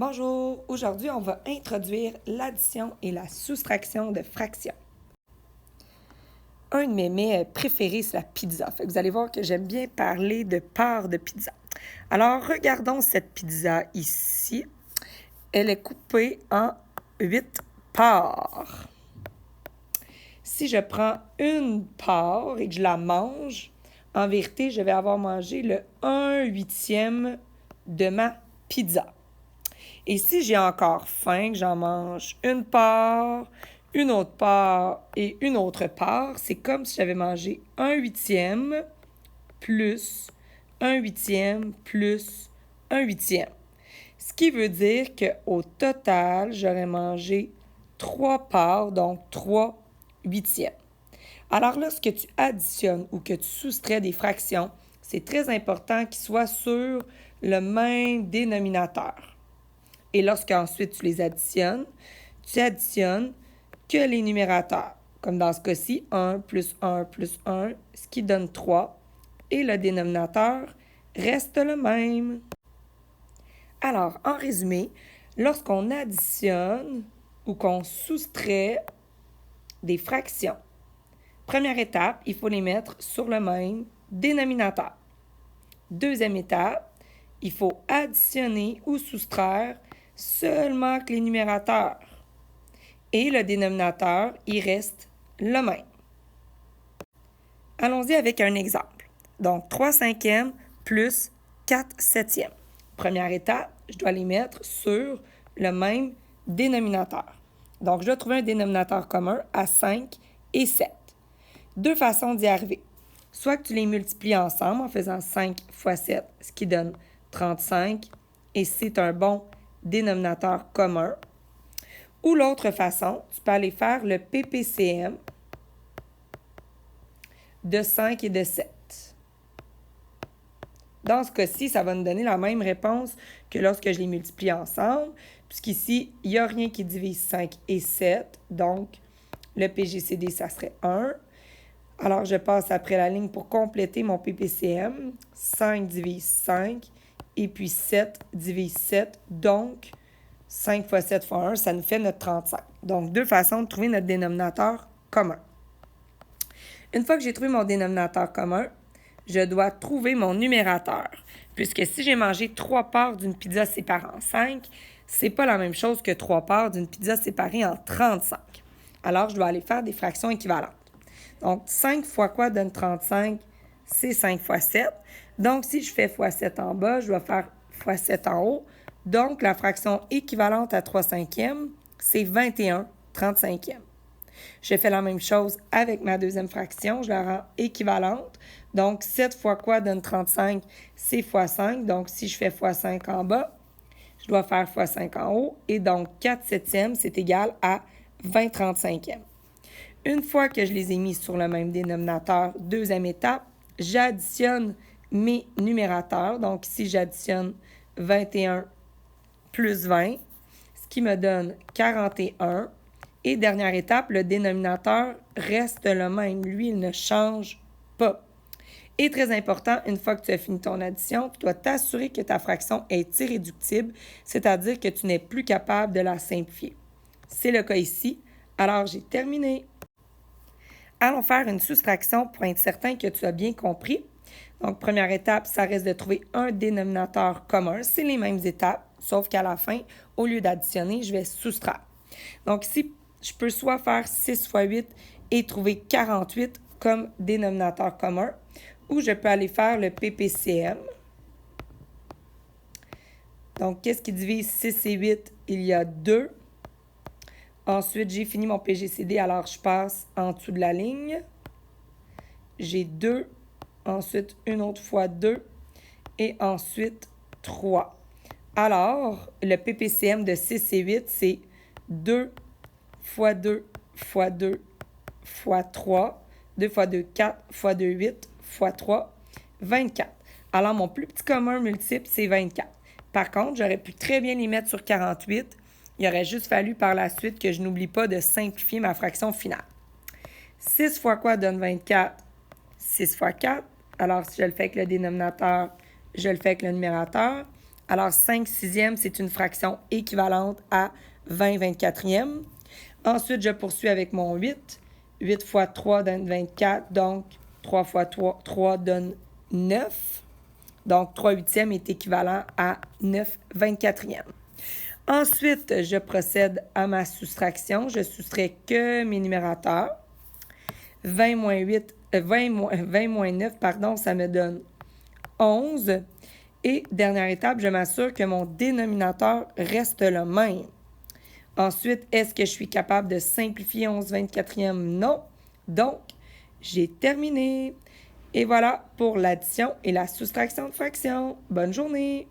Bonjour, aujourd'hui on va introduire l'addition et la soustraction de fractions. Un de mes mets préférés, c'est la pizza. Fait que vous allez voir que j'aime bien parler de parts de pizza. Alors, regardons cette pizza ici. Elle est coupée en 8 parts. Si je prends une part et que je la mange, en vérité, je vais avoir mangé le 1/8 de ma pizza. Et si j'ai encore faim, que j'en mange une part, une autre part et une autre part, c'est comme si j'avais mangé 1/8 plus 1/8 plus 1/8. Ce qui veut dire qu'au total, j'aurais mangé 3 parts, donc 3/8. Alors, lorsque tu additionnes ou que tu soustrais des fractions, c'est très important qu'ils soient sur le même dénominateur. Et lorsqu'ensuite tu les additionnes, tu additionnes que les numérateurs. Comme dans ce cas-ci, 1 plus 1 plus 1, ce qui donne 3. Et le dénominateur reste le même. Alors, en résumé, lorsqu'on additionne ou qu'on soustrait des fractions, première étape, il faut les mettre sur le même dénominateur. Deuxième étape, il faut additionner ou soustraire seulement que les numérateurs. Et le dénominateur, il reste le même. Allons-y avec un exemple. Donc, 3/5 plus 4/7. Première étape, je dois les mettre sur le même dénominateur. Donc, je dois trouver un dénominateur commun à 5 et 7. Deux façons d'y arriver. Soit que tu les multiplies ensemble en faisant 5 fois 7, ce qui donne 35, et c'est un bon dénominateur commun. Ou l'autre façon, tu peux aller faire le PPCM de 5 et de 7. Dans ce cas-ci, ça va nous donner la même réponse que lorsque je les multiplie ensemble, puisqu'ici, il n'y a rien qui divise 5 et 7, donc le PGCD, ça serait 1. Alors, je passe après la ligne pour compléter mon PPCM. 5 divise 5, et puis 7 divise 7, donc 5 fois 7 fois 1, ça nous fait notre 35. Donc, deux façons de trouver notre dénominateur commun. Une fois que j'ai trouvé mon dénominateur commun, je dois trouver mon numérateur. Puisque si j'ai mangé 3 parts d'une pizza séparée en 5, c'est pas la même chose que 3 parts d'une pizza séparée en 35. Alors, je dois aller faire des fractions équivalentes. Donc, 5 fois quoi donne 35? C'est 5 fois 7. Donc, si je fais fois 7 en bas, je dois faire fois 7 en haut. Donc, la fraction équivalente à 3/5, c'est 21/35. Je fais la même chose avec ma deuxième fraction. Je la rends équivalente. Donc, 7 fois quoi donne 35? C'est fois 5. Donc, si je fais fois 5 en bas, je dois faire fois 5 en haut. Et donc, 4/7, c'est égal à 20/35. Une fois que je les ai mis sur le même dénominateur, deuxième étape, j'additionne mes numérateurs. Donc, ici, j'additionne 21 plus 20, ce qui me donne 41. Et dernière étape, le dénominateur reste le même. Lui, il ne change pas. Et très important, une fois que tu as fini ton addition, tu dois t'assurer que ta fraction est irréductible, c'est-à-dire que tu n'es plus capable de la simplifier. C'est le cas ici. Alors, j'ai terminé. Allons faire une soustraction pour être certain que tu as bien compris. Donc, première étape, ça reste de trouver un dénominateur commun. C'est les mêmes étapes, sauf qu'à la fin, au lieu d'additionner, je vais soustraire. Donc, ici, je peux soit faire 6 fois 8 et trouver 48 comme dénominateur commun, ou je peux aller faire le PPCM. Donc, qu'est-ce qui divise 6 et 8? Il y a 2. Ensuite, j'ai fini mon PGCD, alors je passe en dessous de la ligne. J'ai 2. Ensuite, une autre fois 2. Et ensuite, 3. Alors, le PPCM de 6 et 8, c'est 2 fois 2 fois 2 fois 3. 2 fois 2, 4 fois 2, 8 fois 3, 24. Alors, mon plus petit commun multiple, c'est 24. Par contre, j'aurais pu très bien les mettre sur 48. Il aurait juste fallu par la suite que je n'oublie pas de simplifier ma fraction finale. 6 fois quoi donne 24? 6 fois 4. Alors, si je le fais avec le dénominateur, je le fais avec le numérateur. Alors, 5 sixièmes, c'est une fraction équivalente à 20 24e. Ensuite, je poursuis avec mon 8. 8 fois 3 donne 24, donc 3 fois 3 donne 9. Donc, 3 huitièmes est équivalent à 9 24e. Ensuite, je procède à ma soustraction. Je soustrais que mes numérateurs. 20 moins 9, ça me donne 11. Et dernière étape, je m'assure que mon dénominateur reste le même. Ensuite, est-ce que je suis capable de simplifier 11 24e? Non. Donc, j'ai terminé. Et voilà pour l'addition et la soustraction de fractions. Bonne journée!